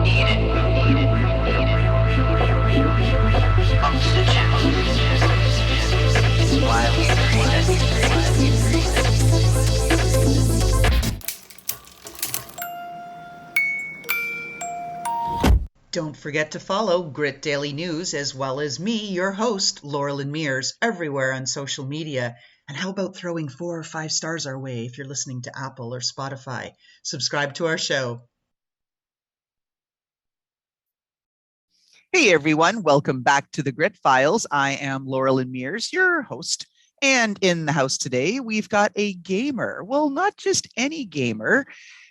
Eat it. Oxygen. Why we Don't forget to follow Grit Daily News as well as me, your host, Loralyn Mears, everywhere on social media. And how about throwing 4 or 5 stars our way if you're listening to Apple or Spotify? Subscribe to our show. Hey everyone, welcome back to the Grit Files. I am Loralyn Mears, your host. And in the house today, we've got a gamer. Well, not just any gamer.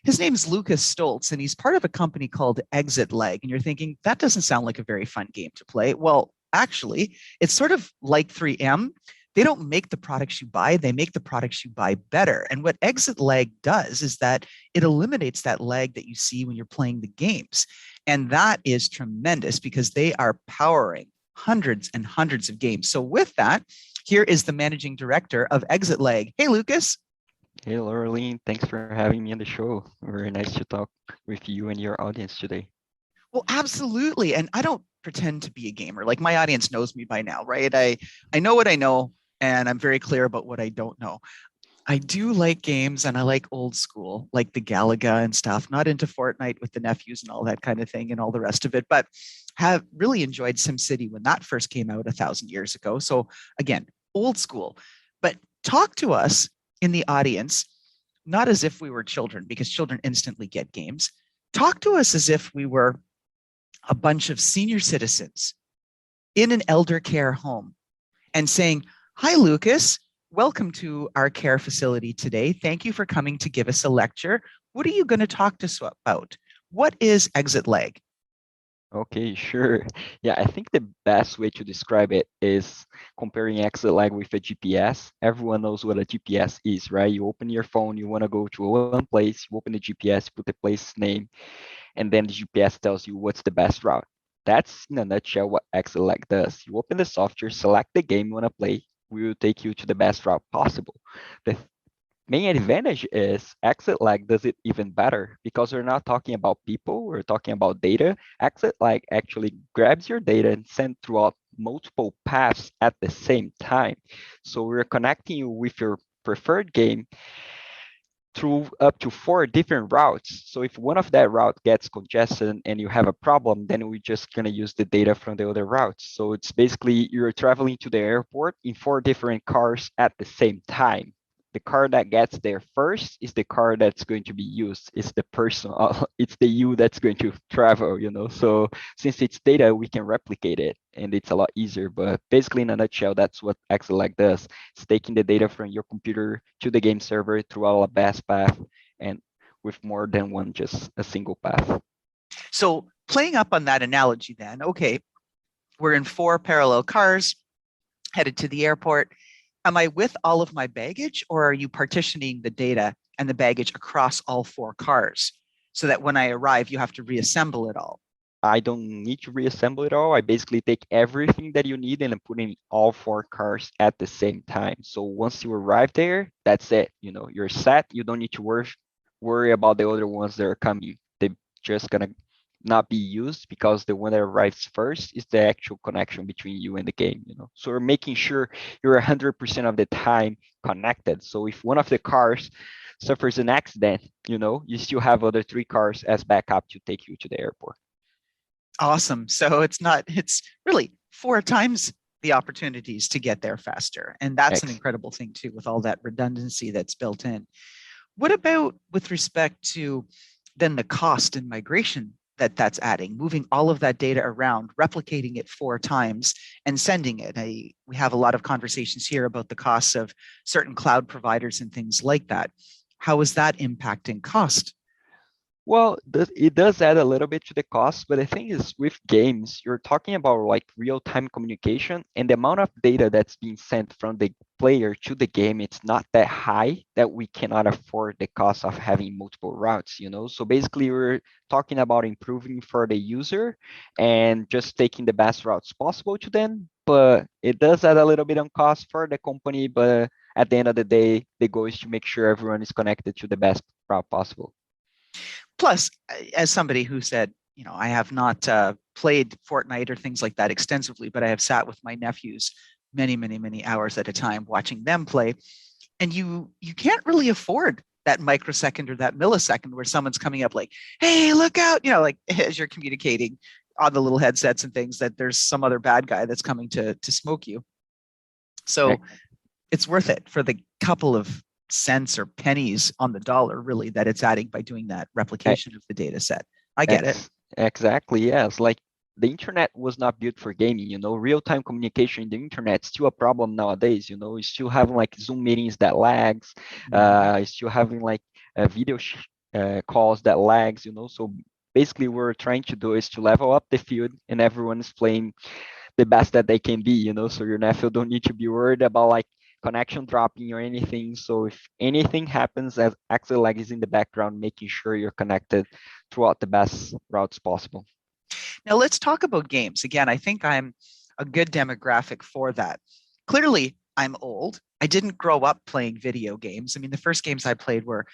His name's Lucas Stoltze, and he's part of a company called ExitLag. And you're thinking, that doesn't sound like a very fun game to play. Well, actually, it's sort of like 3M. They don't make the products you buy, they make the products you buy better. And what ExitLag does is that it eliminates that lag that you see when you're playing the games. And that is tremendous because they are powering hundreds and hundreds of games. So with that, here is the managing director of ExitLag. Hey, Lucas. Hey, Loralyn, thanks for having me on the show. Very nice to talk with you and your audience today. Well, absolutely. And I don't pretend to be a gamer. Like my audience knows me by now, right? I know what I know, and I'm very clear about what I don't know. I do like games and I like old school, like the Galaga and stuff, not into Fortnite with the nephews and all that kind of thing and all the rest of it, but have really enjoyed SimCity when that first came out 1,000 years ago. So again, old school. But talk to us in the audience, not as if we were children, because children instantly get games. Talk to us as if we were a bunch of senior citizens in an elder care home and saying, "Hi, Lucas. Welcome to our care facility today. Thank you for coming to give us a lecture. What are you going to talk to us about? What is ExitLag?" Okay, sure. Yeah, I think the best way to describe it is comparing ExitLag with a GPS. Everyone knows what a GPS is, right? You open your phone, you want to go to one place, you open the GPS, put the place name, and then the GPS tells you what's the best route. That's in a nutshell what ExitLag does. You open the software, select the game you want to play, we will take you to the best route possible. The main advantage is ExitLag does it even better because we're not talking about people, we're talking about data. ExitLag actually grabs your data and sends throughout multiple paths at the same time. So we're connecting you with your preferred game through up to 4 different routes. So if one of that route gets congested and you have a problem, then we're just gonna use the data from the other routes. So it's basically you're traveling to the airport in 4 different cars at the same time. The car that gets there first is the car that's going to be used. It's the person, it's the you that's going to travel, you know. So since it's data, we can replicate it and it's a lot easier. But basically in a nutshell, that's what ExitLag does. It's taking the data from your computer to the game server through a best path and with more than one, just a single path. So playing up on that analogy then, okay, we're in 4 parallel cars headed to the airport. Am I with all of my baggage, or are you partitioning the data and the baggage across all 4 cars so that when I arrive, you have to reassemble it all? I don't need to reassemble it all. I basically take everything that you need and I put in all 4 cars at the same time. So once you arrive there, that's it. You know, you're set. You don't need to worry about the other ones that are coming. They're just gonna not be used because the one that arrives first is the actual connection between you and the game, you know. So we're making sure you're 100% of the time connected. So if one of the cars suffers an accident, you know, you still have other 3 cars as backup to take you to the airport. Awesome. So it's really 4 times the opportunities to get there faster. And that's an incredible thing too, with all that redundancy that's built in. What about with respect to then the cost and migration that's adding, moving all of that data around, replicating it 4 times and sending it? We have a lot of conversations here about the costs of certain cloud providers and things like that. How is that impacting cost? Well, it does add a little bit to the cost, but the thing is with games, you're talking about like real-time communication and the amount of data that's being sent from the player to the game, it's not that high that we cannot afford the cost of having multiple routes, you know? So basically we're talking about improving for the user and just taking the best routes possible to them, but it does add a little bit on cost for the company, but at the end of the day, the goal is to make sure everyone is connected to the best route possible. Plus, as somebody who said, I have not played Fortnite or things like that extensively, but I have sat with my nephews many, many, many hours at a time watching them play. And you can't really afford that microsecond or that millisecond where someone's coming up like, hey, look out, like as you're communicating on the little headsets and things, that there's some other bad guy that's coming to smoke you. So it's worth it for the couple of cents or pennies on the dollar, really, that it's adding by doing that replication of the data set. I get it. Exactly, yes. Like the internet was not built for gaming, real-time communication in the internet is still a problem nowadays, you still having like Zoom meetings that lags, still having like video calls that lags, so basically what we're trying to do is to level up the field and everyone is playing the best that they can be, so your nephew don't need to be worried about like connection dropping or anything. So if anything happens, as ExitLag is in the background, making sure you're connected throughout the best routes possible. Now let's talk about games. Again, I think I'm a good demographic for that. Clearly, I'm old. I didn't grow up playing video games. I mean, the first games I played were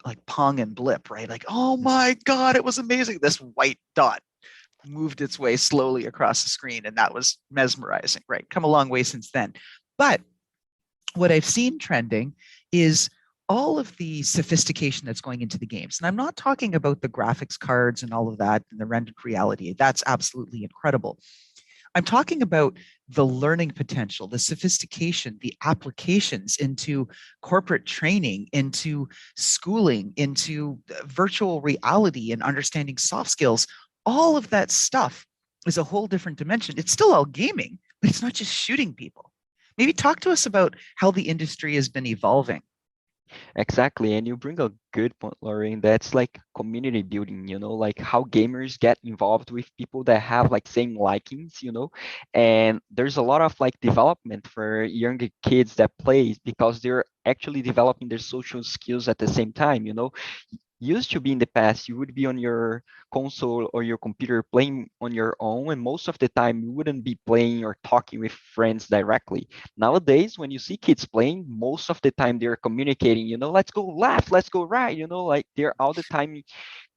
like Pong and Blip, right? Like, oh my God, it was amazing. This white dot moved its way slowly across the screen, and that was mesmerizing, right? Come a long way since then. But what I've seen trending is all of the sophistication that's going into the games. And I'm not talking about the graphics cards and all of that and the rendered reality. That's absolutely incredible. I'm talking about the learning potential, the sophistication, the applications into corporate training, into schooling, into virtual reality and understanding soft skills. All of that stuff is a whole different dimension. It's still all gaming, but it's not just shooting people. Maybe talk to us about how the industry has been evolving. Exactly, and you bring a good point, Lorraine. That's like community building, like how gamers get involved with people that have like same likings, and there's a lot of like development for younger kids that plays because they're actually developing their social skills at the same time, used to be in the past, you would be on your console or your computer playing on your own, and most of the time you wouldn't be playing or talking with friends directly. Nowadays, when you see kids playing, most of the time they're communicating, let's go left, let's go right, like they're all the time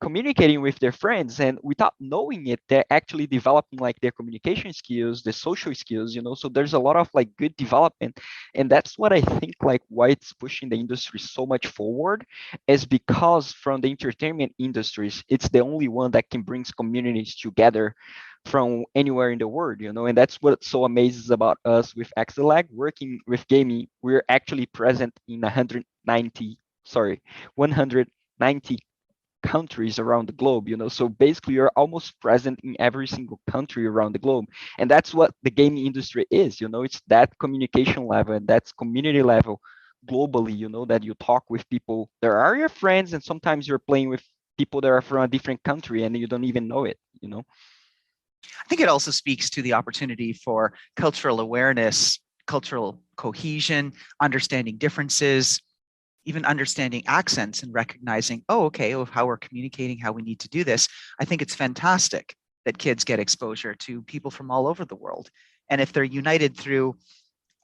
communicating with their friends, and without knowing it they're actually developing like their communication skills, the social skills, so there's a lot of like good development. And that's what I think like why it's pushing the industry so much forward, is because from the entertainment industries it's the only one that can bring communities together from anywhere in the world, and that's what so amazes about us with ExitLag working with gaming. We're actually present in 190 countries around the globe, so basically you're almost present in every single country around the globe. And that's what the gaming industry is, it's that communication level and that's community level globally, that you talk with people that are your friends, and sometimes you're playing with people that are from a different country and you don't even know it. I think it also speaks to the opportunity for cultural awareness, cultural cohesion, understanding differences, even understanding accents and recognizing, oh, okay, of how we're communicating, how we need to do this. I think it's fantastic that kids get exposure to people from all over the world. And if they're united through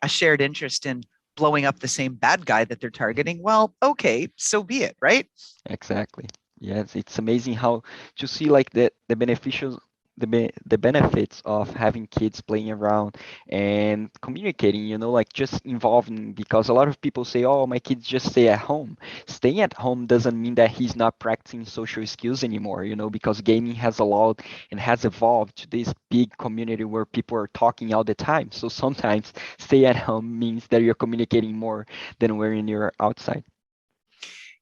a shared interest in blowing up the same bad guy that they're targeting, well, okay, so be it, right? Exactly. Yes, it's amazing how to see like the beneficial the benefits of having kids playing around and communicating, like just involving, because a lot of people say, oh, my kids just stay at home. Staying at home doesn't mean that he's not practicing social skills anymore, because gaming has allowed and has evolved to this big community where people are talking all the time. So sometimes stay at home means that you're communicating more than when you're outside.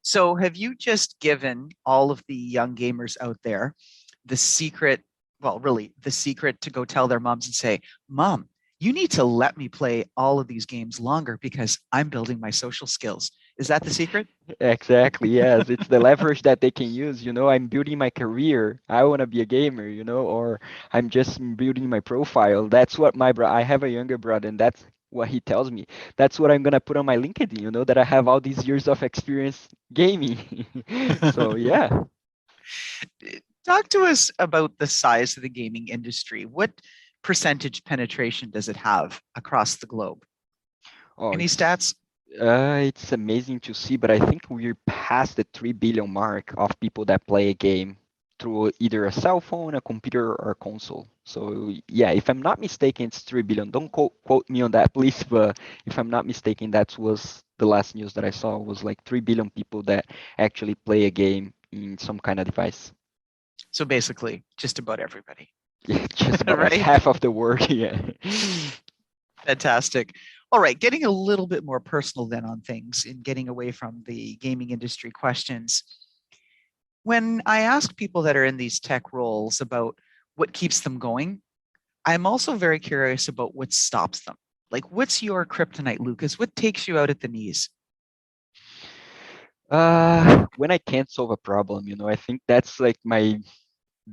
So have you just given all of the young gamers out there the secret, well, really the secret to go tell their moms and say, Mom, you need to let me play all of these games longer because I'm building my social skills. Is that the secret? Exactly, yes. It's the leverage that they can use. I'm building my career. I want to be a gamer, or I'm just building my profile. That's what I have a younger brother, and that's what he tells me. That's what I'm gonna put on my LinkedIn, that I have all these years of experience gaming. So yeah. Talk to us about the size of the gaming industry. What percentage penetration does it have across the globe? Oh, Any stats? it's amazing to see, but I think we're past the 3 billion mark of people that play a game through either a cell phone, a computer, or a console. So yeah, if I'm not mistaken, it's 3 billion. Don't quote me on that, please. But if I'm not mistaken, that was the last news that I saw was like 3 billion people that actually play a game in some kind of device. So basically, just about everybody, Yeah, just about like right? half of the world. Yeah. Fantastic. All right, getting a little bit more personal then on things and getting away from the gaming industry questions. When I ask people that are in these tech roles about what keeps them going, I'm also very curious about what stops them. Like, what's your kryptonite, Lucas? What takes you out at the knees? When I can't solve a problem, I think that's like my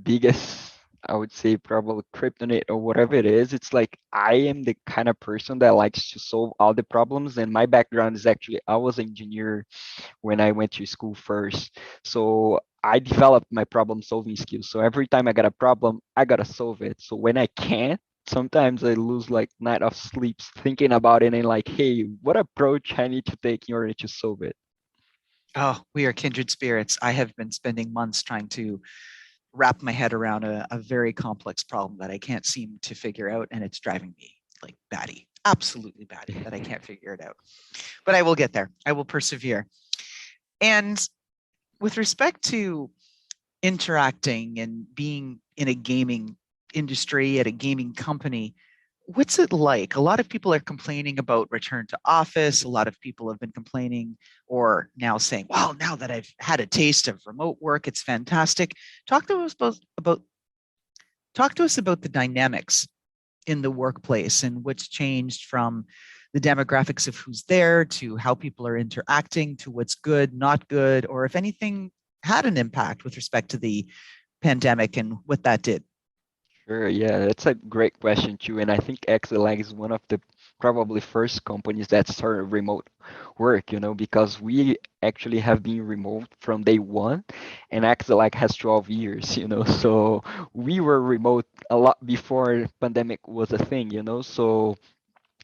biggest, I would say, probably kryptonite or whatever it is. It's like I am the kind of person that likes to solve all the problems, and my background is actually I was an engineer when I went to school first. So I developed my problem solving skills. So every time I got a problem, I gotta solve it. So when I can't, sometimes I lose like night of sleeps thinking about it and like, hey, what approach I need to take in order to solve it. Oh, we are kindred spirits. I have been spending months trying to wrap my head around a very complex problem that I can't seem to figure out, and it's driving me like batty, absolutely batty, that I can't figure it out. But I will get there. I will persevere. And with respect to interacting and being in a gaming industry at a gaming company, what's it like? A lot of people are complaining about return to office. A lot of people have been complaining or now saying, well, now that I've had a taste of remote work, it's fantastic. Talk to us about talk to us about the dynamics in the workplace and what's changed from the demographics of who's there to how people are interacting to what's good, not good, or if anything had an impact with respect to the pandemic and what that did. Sure, yeah, that's a great question too. And I think ExitLag is one of the probably first companies that started remote work, because we actually have been remote from day one, and ExitLag has 12 years, so we were remote a lot before pandemic was a thing, so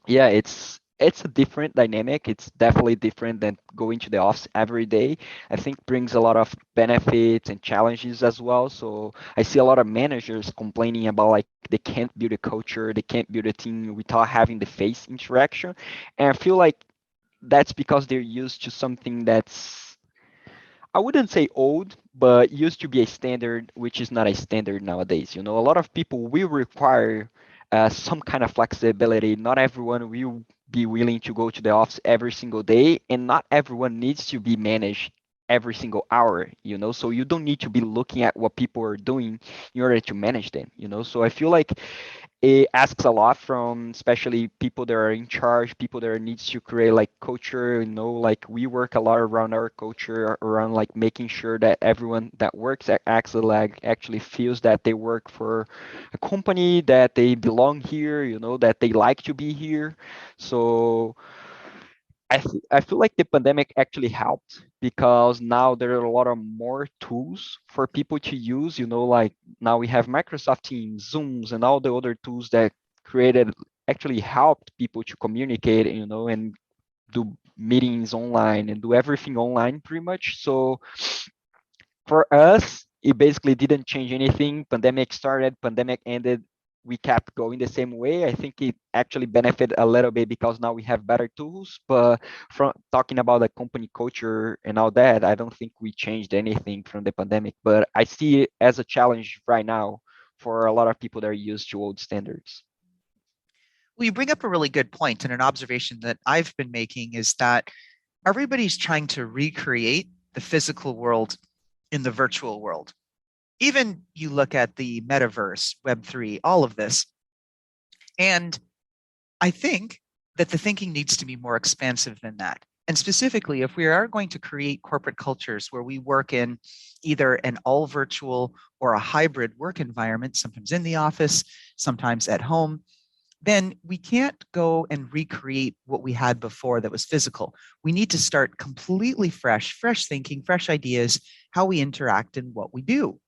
yeah, it's a different dynamic. It's definitely different than going to the office every day. I think brings a lot of benefits and challenges as well. So I see a lot of managers complaining about like they can't build a culture, they can't build a team without having the face interaction. And I feel like that's because they're used to something that's, I wouldn't say old, but used to be a standard, which is not a standard nowadays. A lot of people will require some kind of flexibility. Not everyone will be willing to go to the office every single day, and not everyone needs to be managed every single hour. So you don't need to be looking at what people are doing in order to manage them. So I feel like it asks a lot from especially people that are in charge, people that needs to create like culture, like we work a lot around our culture, around like making sure that everyone that works at Axelag actually feels that they work for a company, that they belong here, that they like to be here. So I feel like the pandemic actually helped because now there are a lot of more tools for people to use. Like now we have Microsoft Teams, Zooms, and all the other tools that created actually helped people to communicate, and do meetings online and do everything online pretty much. So for us, it basically didn't change anything. Pandemic started, pandemic ended. We kept going the same way. I think it actually benefited a little bit because now we have better tools. But from talking about the company culture and all that, I don't think we changed anything from the pandemic. But I see it as a challenge right now for a lot of people that are used to old standards. Well, you bring up a really good point, and an observation that I've been making is that everybody's trying to recreate the physical world in the virtual world. Even you look at the metaverse, Web3, all of this. And I think that the thinking needs to be more expansive than that. And specifically, if we are going to create corporate cultures where we work in either an all virtual or a hybrid work environment, sometimes in the office, sometimes at home, then we can't go and recreate what we had before that was physical. We need to start completely fresh thinking, fresh ideas, how we interact and what we do.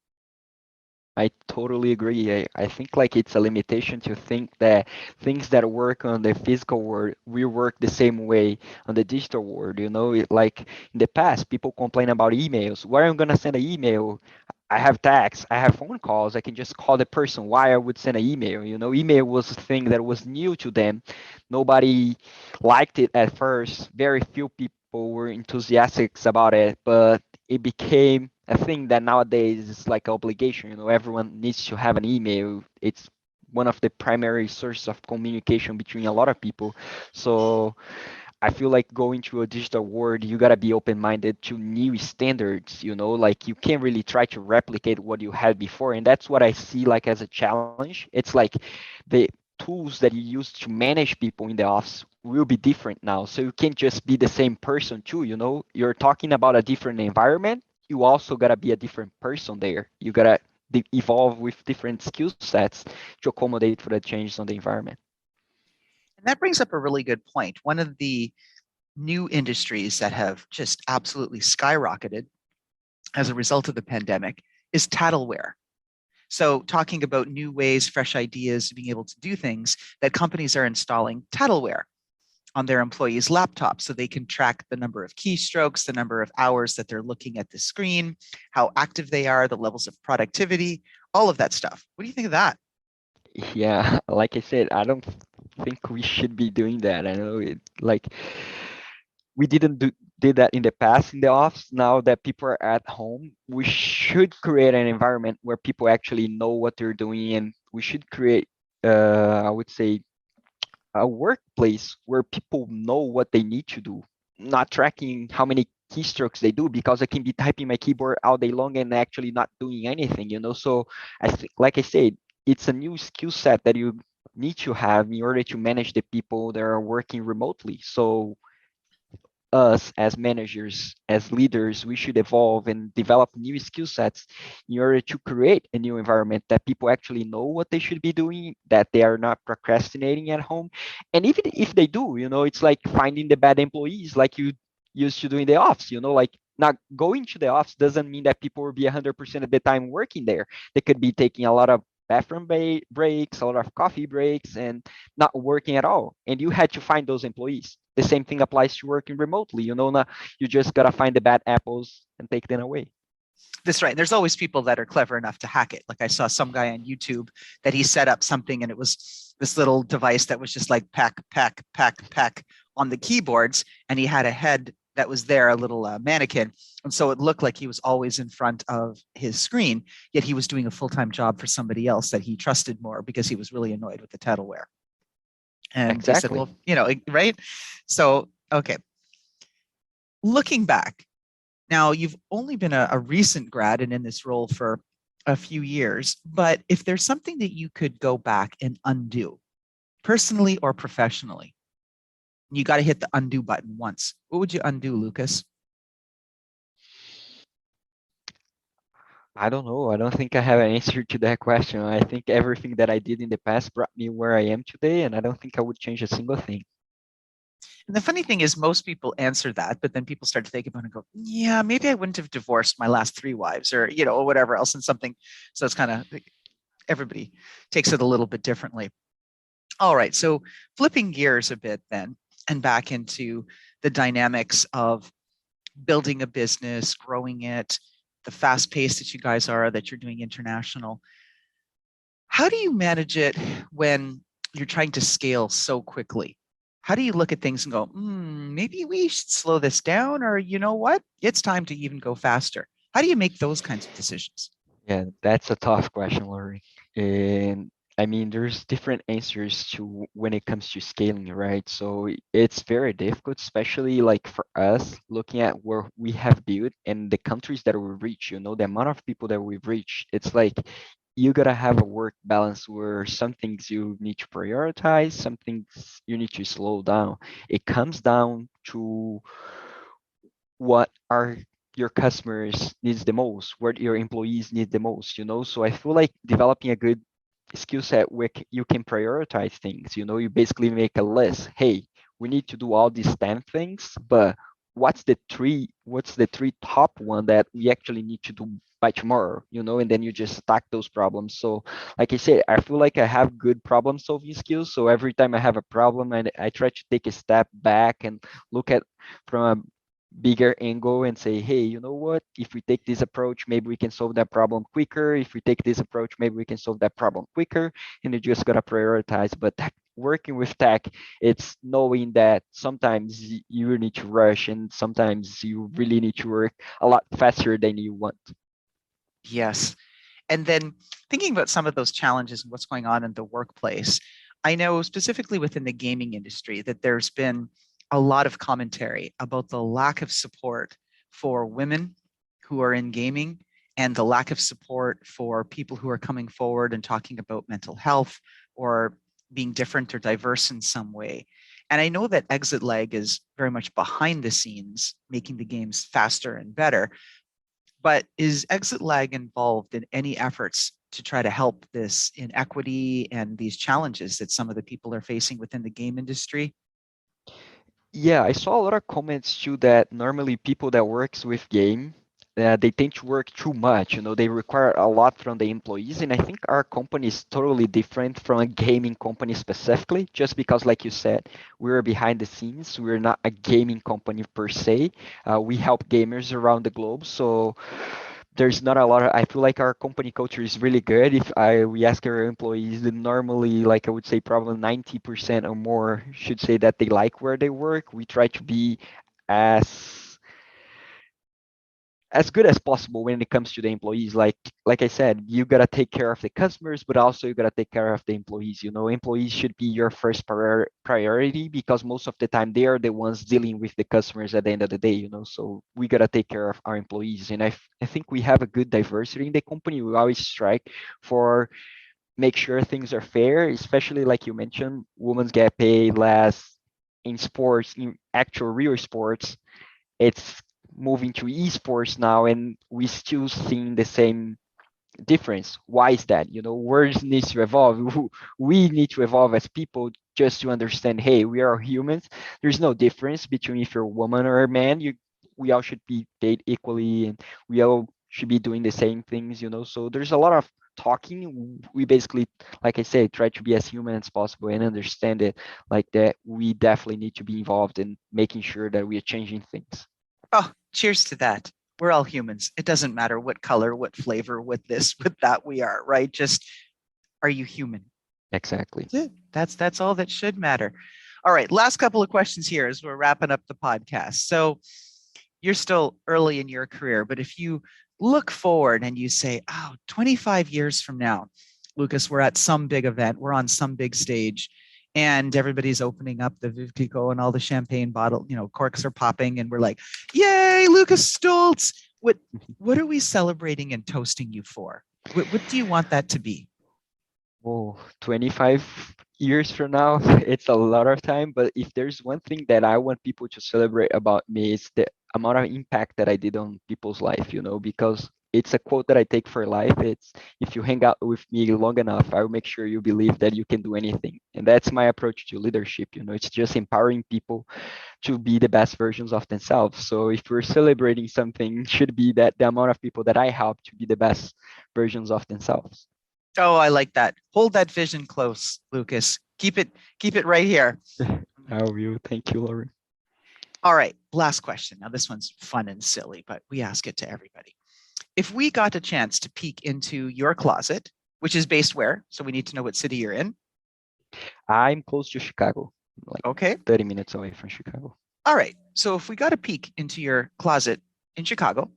I totally agree. I think like it's a limitation to think that things that work on the physical world will work the same way on the digital world. Like in the past, people complain about emails. Where I'm gonna send an email? I have texts, I have phone calls. I can just call the person. Why I would send an email? Email was a thing that was new to them. Nobody liked it at first. Very few people were enthusiastic about it, but it became a thing that nowadays is like an obligation. Everyone needs to have an email. It's one of the primary sources of communication between a lot of people. So I feel like going to a digital world, you gotta be open-minded to new standards, like you can't really try to replicate what you had before. And that's what I see like as a challenge. It's like the tools that you use to manage people in the office will be different now. So you can't just be the same person too, You're talking about a different environment. You also gotta be a different person there. You gotta evolve with different skill sets to accommodate for the changes on the environment. And that brings up a really good point. One of the new industries that have just absolutely skyrocketed as a result of the pandemic is tattleware. So, talking about new ways, fresh ideas, being able to do things, that companies are installing tattleware on their employees' laptops so they can track the number of keystrokes, the number of hours that they're looking at the screen, how active they are, the levels of productivity, all of that stuff. What do you think of that? Yeah, like I said, I don't think we should be doing that. I know it like we didn't did that in the past in the office. Now that people are at home, we should create an environment where people actually know what they're doing, and we should create, I would say, a workplace where people know what they need to do, not tracking how many keystrokes they do, because I can be typing my keyboard all day long and actually not doing anything. So I think, like I said, it's a new skill set that you need to have in order to manage the people that are working remotely. So us as managers, as leaders, we should evolve and develop new skill sets in order to create a new environment that people actually know what they should be doing, that they are not procrastinating at home. And even if they do, it's like finding the bad employees like you used to do in the office, like not going to the office doesn't mean that people will be 100% of the time working there. They could be taking a lot of bathroom breaks, a lot of coffee breaks, and not working at all. And you had to find those employees. The same thing applies to working remotely. You just gotta find the bad apples and take them away. That's right. There's always people that are clever enough to hack it. Like I saw some guy on YouTube that he set up something and it was this little device that was just like pack, pack, pack, pack on the keyboards. And he had a head that was there, a little mannequin. And so it looked like he was always in front of his screen, yet he was doing a full-time job for somebody else that he trusted more because he was really annoyed with the tattleware. And he said, Exactly. well, right? So, okay. Looking back, now, you've only been a recent grad and in this role for a few years, but if there's something that you could go back and undo, personally or professionally, you got to hit the undo button once. What would you undo, Lucas? I don't know. I don't think I have an answer to that question. I think everything that I did in the past brought me where I am today, and I don't think I would change a single thing. And the funny thing is, most people answer that, but then people start to think about it and go, yeah, maybe I wouldn't have divorced my last three wives or, or whatever else and something. So it's kind of everybody takes it a little bit differently. All right. So flipping gears a bit then and back into the dynamics of building a business, growing it, the fast pace that you guys are, that you're doing international. How do you manage it when you're trying to scale so quickly? How do you look at things and go, maybe we should slow this down, or you know what? It's time to even go faster. How do you make those kinds of decisions? Yeah, that's a tough question, Laurie. And I mean, there's different answers to when it comes to scaling, right? So it's very difficult, especially like for us, looking at where we have built and the countries that we reach, the amount of people that we've reached. It's like you gotta have a work balance where some things you need to prioritize, some things you need to slow down. It comes down to what are your customers needs the most, what your employees need the most. So I feel like developing a good skill set where you can prioritize things. You basically make a list. Hey, we need to do all these 10 things, but what's the three top one that we actually need to do by tomorrow, and then you just attack those problems. So like I said, I feel like I have good problem solving skills. So every time I have a problem, and I try to take a step back and look at from a bigger angle and say, hey, you know what? If we take this approach, maybe we can solve that problem quicker. If we take this approach, maybe we can solve that problem quicker. And you just gotta prioritize. But working with tech, it's knowing that sometimes you need to rush and sometimes you really need to work a lot faster than you want. Yes. And then thinking about some of those challenges and what's going on in the workplace, I know specifically within the gaming industry that there's been a lot of commentary about the lack of support for women who are in gaming and the lack of support for people who are coming forward and talking about mental health or being different or diverse in some way. And I know that ExitLag is very much behind the scenes, making the games faster and better. But is ExitLag involved in any efforts to try to help this inequity and these challenges that some of the people are facing within the game industry? Yeah, I saw a lot of comments too that normally people that works with game, they tend to work too much. They require a lot from the employees, and I think our company is totally different from a gaming company specifically. Just because, like you said, we're behind the scenes. We're not a gaming company per se. We help gamers around the globe, so there's not a lot of, I feel like our company culture is really good. If I we ask our employees, then normally, like I would say probably 90% or more should say that they like where they work. We try to be as as good as possible when it comes to the employees. Like I said, you gotta take care of the customers, but also you gotta take care of the employees. Employees should be your first priority because most of the time they are the ones dealing with the customers at the end of the day. So we gotta take care of our employees, and I think we have a good diversity in the company. We always strike for make sure things are fair, especially like you mentioned, women get paid less in sports, in actual real sports. It's moving to esports now, and we still seeing the same difference. Why is that? Words needs to evolve. We need to evolve as people just to understand, hey, we are humans. There's no difference between if you're a woman or a man. We all should be paid equally, and we all should be doing the same things. So there's a lot of talking. We basically, like I said, try to be as human as possible and understand it like that. We definitely need to be involved in making sure that we are changing things. Oh, cheers to that. We're all humans. It doesn't matter what color, what flavor, what this, what that we are, right? Just are you human? Exactly. That's it. That's all that should matter. All right, last couple of questions here as we're wrapping up the podcast. So you're still early in your career, but if you look forward and you say, oh, 25 years from now, Lucas, we're at some big event, we're on some big stage, and everybody's opening up the Viv Clicquot and all the champagne bottle, corks are popping, and we're like, yay, Lucas Stoltze. What are we celebrating and toasting you for? What do you want that to be? Oh, 25 years from now, it's a lot of time. But if there's one thing that I want people to celebrate about me, it's the amount of impact that I did on people's life, because it's a quote that I take for life. It's if you hang out with me long enough, I will make sure you believe that you can do anything. And that's my approach to leadership. It's just empowering people to be the best versions of themselves. So if we're celebrating something, it should be that the amount of people that I help to be the best versions of themselves. Oh, I like that. Hold that vision close, Lucas. Keep it right here. I will. Thank you, Lauren. All right, last question. Now this one's fun and silly, but we ask it to everybody. If we got a chance to peek into your closet, which is based where? So we need to know what city you're in. I'm close to Chicago, like Okay. 30 minutes away from Chicago. All right. So if we got a peek into your closet in Chicago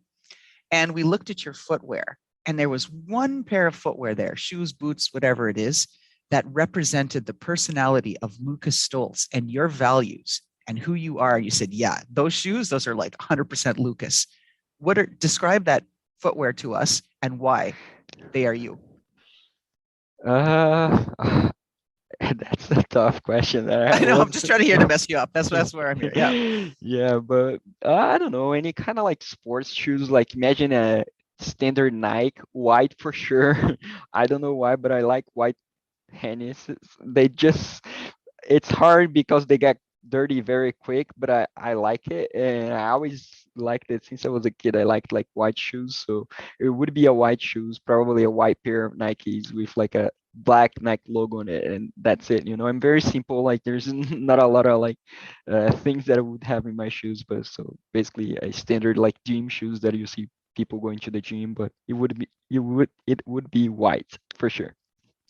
and we looked at your footwear and there was one pair of footwear there, shoes, boots, whatever it is, that represented the personality of Lucas Stoltze and your values and who you are, you said, yeah, those shoes, those are like 100% Lucas. Describe that footwear to us and why they are you. Uh, that's a tough question. That I I know, I'm want. just trying to here to mess you up. That's where I'm here. Yeah. Yeah, but I don't know. Any kind of like sports shoes, like imagine a standard Nike, white for sure. I don't know why, but I like white tennis. They just, it's hard because they get dirty very quick, but I like it, and I always liked it since I was a kid. I liked like white shoes, so it would be a white shoes, probably a white pair of Nikes with like a black Nike logo on it, and that's it. I'm very simple. Like there's not a lot of like things that I would have in my shoes, but so basically a standard like gym shoes that you see people going to the gym, but it would be white for sure.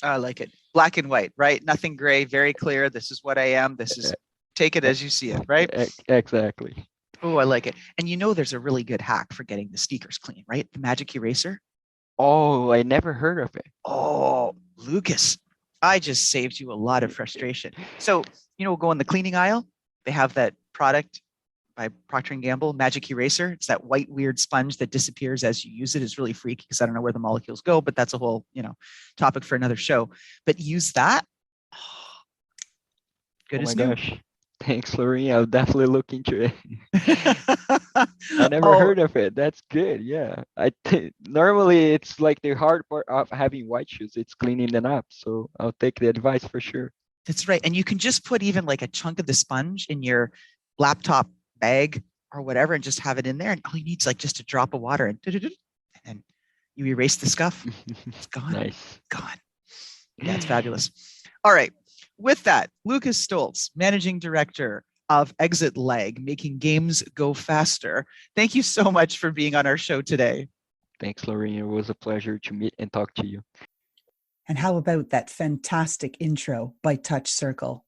I like it. Black and white, right? Nothing gray, very clear. This is what I am. This is take it E- as you see it, right? Exactly. Oh, I like it. And there's a really good hack for getting the sneakers clean, right? The magic eraser. Oh, I never heard of it. Oh, Lucas, I just saved you a lot of frustration. So, go in the cleaning aisle. They have that product by Procter and Gamble, Magic Eraser. It's that white weird sponge that disappears as you use it. It's really freaky because I don't know where the molecules go, but that's a whole, topic for another show. But use that. Oh, good Oh my as new. gosh. Thanks, Lorraine. I'll definitely look into it. I never Oh, heard of it. That's good. Yeah. Normally it's like the hard part of having white shoes. It's cleaning them up. So I'll take the advice for sure. that's right. And you can just put even like a chunk of the sponge in your laptop bag or whatever and just have it in there. And all you need is like just a drop of water and you erase the scuff. It's gone. Nice. Gone. Yeah, it's fabulous. All right. With that, Lucas Stoltze, Managing Director of ExitLag, making games go faster. Thank you so much for being on our show today. Thanks, Lorraine. It was a pleasure to meet and talk to you. And how about that fantastic intro by Touch Circle?